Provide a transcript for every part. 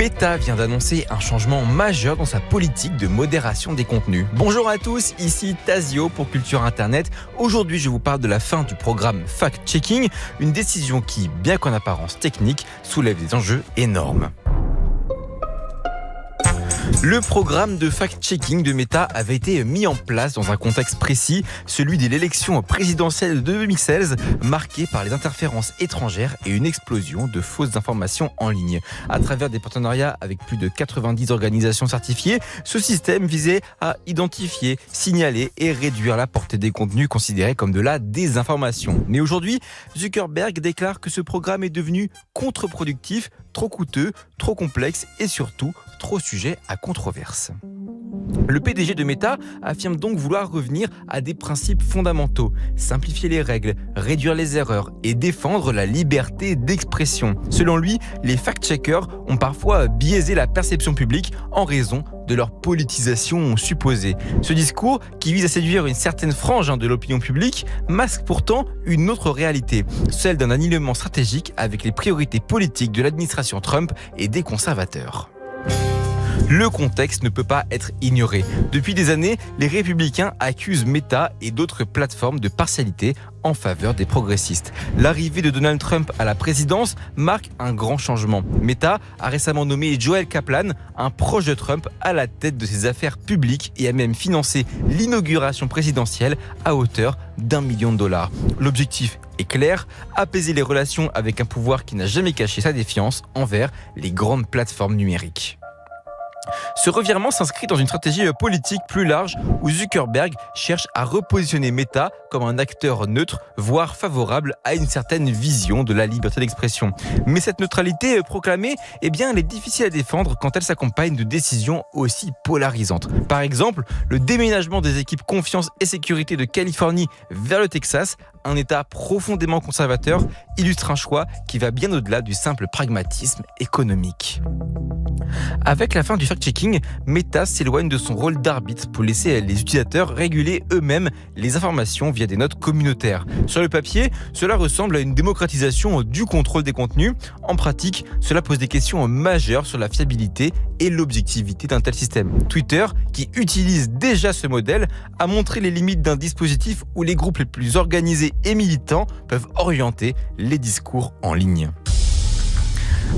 Meta vient d'annoncer un changement majeur dans sa politique de modération des contenus. Bonjour à tous, ici Tazio pour Culture Internet. Aujourd'hui, je vous parle de la fin du programme Fact-Checking, une décision qui, bien qu'en apparence technique, soulève des enjeux énormes. Le programme de fact-checking de Meta avait été mis en place dans un contexte précis, celui de l'élection présidentielle de 2016, marqué par les interférences étrangères et une explosion de fausses informations en ligne. À travers des partenariats avec plus de 90 organisations certifiées, ce système visait à identifier, signaler et réduire la portée des contenus considérés comme de la désinformation. Mais aujourd'hui, Zuckerberg déclare que ce programme est devenu contre-productif, trop coûteux, trop complexe et surtout trop sujet à controverse. Le PDG de Meta affirme donc vouloir revenir à des principes fondamentaux, simplifier les règles, réduire les erreurs et défendre la liberté d'expression. Selon lui, les fact-checkers ont parfois biaisé la perception publique en raison de leur politisation supposée. Ce discours, qui vise à séduire une certaine frange de l'opinion publique, masque pourtant une autre réalité, celle d'un alignement stratégique avec les priorités politiques de l'administration Trump et des conservateurs. Le contexte ne peut pas être ignoré. Depuis des années, les républicains accusent Meta et d'autres plateformes de partialité en faveur des progressistes. L'arrivée de Donald Trump à la présidence marque un grand changement. Meta a récemment nommé Joel Kaplan, un proche de Trump, à la tête de ses affaires publiques et a même financé l'inauguration présidentielle à hauteur d'1 million de dollars. L'objectif est clair, apaiser les relations avec un pouvoir qui n'a jamais caché sa défiance envers les grandes plateformes numériques. Ce revirement s'inscrit dans une stratégie politique plus large où Zuckerberg cherche à repositionner Meta comme un acteur neutre, voire favorable à une certaine vision de la liberté d'expression. Mais cette neutralité proclamée, elle est difficile à défendre quand elle s'accompagne de décisions aussi polarisantes. Par exemple, le déménagement des équipes confiance et sécurité de Californie vers le Texas, un État profondément conservateur, illustre un choix qui va bien au-delà du simple pragmatisme économique. Avec la fin du fact-checking, Meta s'éloigne de son rôle d'arbitre pour laisser les utilisateurs réguler eux-mêmes les informations via des notes communautaires. Sur le papier, cela ressemble à une démocratisation du contrôle des contenus. En pratique, cela pose des questions majeures sur la fiabilité et l'objectivité d'un tel système. Twitter, qui utilise déjà ce modèle, a montré les limites d'un dispositif où les groupes les plus organisés et militants peuvent orienter les discours en ligne.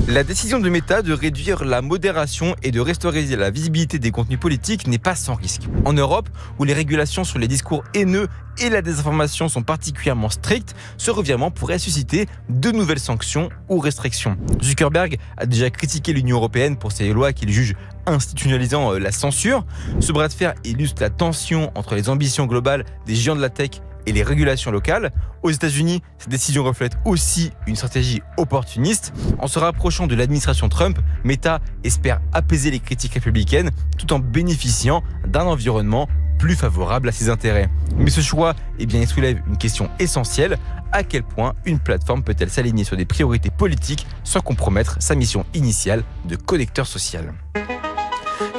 La décision de Meta de réduire la modération et de restaurer la visibilité des contenus politiques n'est pas sans risque. En Europe, où les régulations sur les discours haineux et la désinformation sont particulièrement strictes, ce revirement pourrait susciter de nouvelles sanctions ou restrictions. Zuckerberg a déjà critiqué l'Union européenne pour ses lois qu'il juge institutionnalisant la censure. Ce bras de fer illustre la tension entre les ambitions globales des géants de la tech et les régulations locales. Aux États-Unis, cette décision reflète aussi une stratégie opportuniste. En se rapprochant de l'administration Trump, Meta espère apaiser les critiques républicaines tout en bénéficiant d'un environnement plus favorable à ses intérêts. Mais ce choix il soulève une question essentielle. À quel point une plateforme peut-elle s'aligner sur des priorités politiques sans compromettre sa mission initiale de connecteur social ?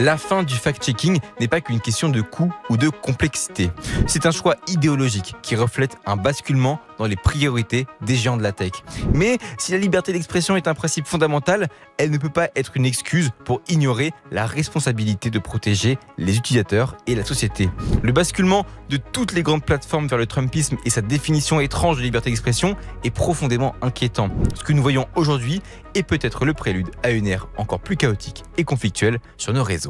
La fin du fact-checking n'est pas qu'une question de coût ou de complexité. C'est un choix idéologique qui reflète un basculement dans les priorités des géants de la tech. Mais si la liberté d'expression est un principe fondamental, elle ne peut pas être une excuse pour ignorer la responsabilité de protéger les utilisateurs et la société. Le basculement de toutes les grandes plateformes vers le Trumpisme et sa définition étrange de liberté d'expression est profondément inquiétant. Ce que nous voyons aujourd'hui est peut-être le prélude à une ère encore plus chaotique et conflictuelle sur nos réseaux.